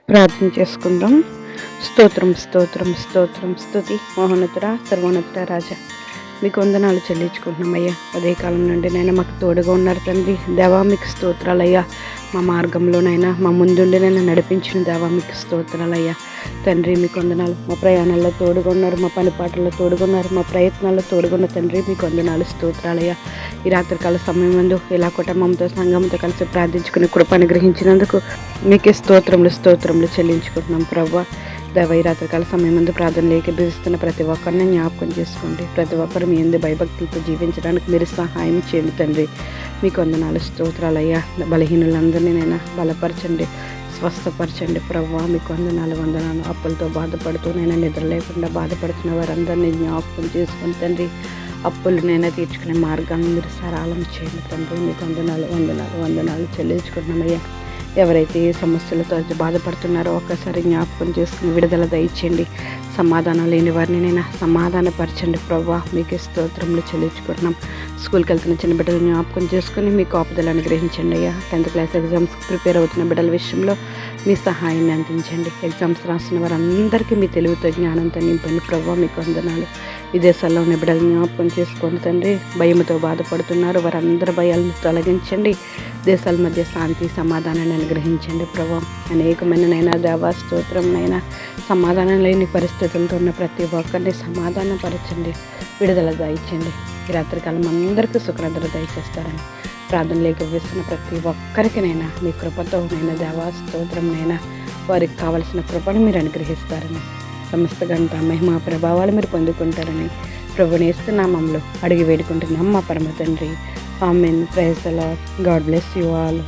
ప్రార్థన చేసుకుందాం. స్తోత్రం స్తోత్రం స్తోత్రం స్తుతి మహోన్నతుడ సర్వోన్నతుడ రాజా, మీకు వందనాలు చెల్లించుకుంటున్నామయ్యా. ఉదయకాలం నుండి నైనా మాకు తోడుగా ఉన్నారు తండ్రి. దేవా మీకు స్తోత్రాలయ్యా. మా మార్గంలోనైనా మా ముందుండి నైనా నడిపించిన దేవా మీకు స్తోత్రాలయ్యా. తండ్రి మీకు వందనాలు. మా ప్రయాణాల్లో తోడుగా ఉన్నారు, మా పనిపాటల్లో తోడుగా ఉన్నారు, మా ప్రయత్నాల్లో తోడుగున్న తండ్రి మీకు వందనాలు స్తోత్రాలయ్యా. ఈ రాత్రికాల సమయం ముందు ఇలా కుటుంబంతో సంఘంతో కలిసి ప్రార్థించుకుని కృప అనుగ్రహించినందుకు మీకే స్తోత్రములు చెల్లించుకుంటున్నాం ప్రభువా. దేవ ఈ రాత్రికాల సమయం ముందు ప్రార్థనలు ఏకీభవిస్తున్న ప్రతి ఒక్కరిని జ్ఞాపకం చేసుకోండి. ప్రతి ఒక్కరు మీ యందు భయభక్తులతో జీవించడానికి మీరు సహాయం చేయండి తండ్రి. మీకు వందనాలు స్తోత్రాలయ్యా. బలహీనులందరినీ నైనా బలపరచండి, స్వస్థపరచండి ప్రభువా. మీకు వందనాలు. అప్పులతో బాధపడుతూ నైనా నిద్ర లేకుండా బాధపడుతున్న వారందరినీ జ్ఞాపకం చేసుకుని తండ్రి, అప్పులు నైనా తీర్చుకునే మార్గాన్ని మీరు సరళం చేయండి తండ్రి. మీకు వందనాలు చెల్లించుకున్నామయ్యా. ఎవరైతే ఏ సమస్యలతో బాధపడుతున్నారో ఒక్కసారి జ్ఞాపకం చేసుకుని విడుదల దయచేయండి. సమాధానం లేని వారిని నేను సమాధానపరచండి ప్రభువా. మీకే స్తోత్రములు చెల్లించుకుంటున్నాం. స్కూల్కి వెళ్తున్న చిన్న బిడ్డలు జ్ఞాపకం చేసుకుని మీ కాపుదలు అనుగ్రహించండి అయ్యా. 10th క్లాస్ ఎగ్జామ్స్ ప్రిపేర్ అవుతున్న బిడ్డల విషయంలో మీ సహాయాన్ని అందించండి. ఎగ్జామ్స్ రాసిన వారందరికీ మీ తెలివితో జ్ఞానంతో నింపండి ప్రభువా. మీకు వందనాలు. విదేశాల్లో ఉన్న బిడ్డలు జ్ఞాపకం చేసుకోండి తండ్రి. భయంతో బాధపడుతున్నారు, వారందరి భయాలను తొలగించండి. దేశాల మధ్య శాంతి సమాధానాన్ని అనుగ్రహించండి ప్రభు. అనేకమైననైనా దేవా స్తోత్రంనైనా సమాధానం లేని పరిస్థితులతో ఉన్న ప్రతి ఒక్కరిని సమాధానపరచండి, విడుదల దయచండి. ఈ రాత్రికాలం అందరికీ సుఖనిద్ర దయచేస్తారని ప్రార్థనలోకి వేస్తున్న ప్రతి ఒక్కరికినైనా మీ కృపతో నైనా దేవా స్తోత్రంనైనా వారికి కావలసిన కృపను మీరు అనుగ్రహిస్తారని, సమస్త గంట మహిమా ప్రభావాలు మీరు పొందుకుంటారని ప్రభునేస్తున్నామంలో అడిగి వేడుకుంటున్నాం మా పరమ తండ్రి. Amen. Praise the lord. God bless you all.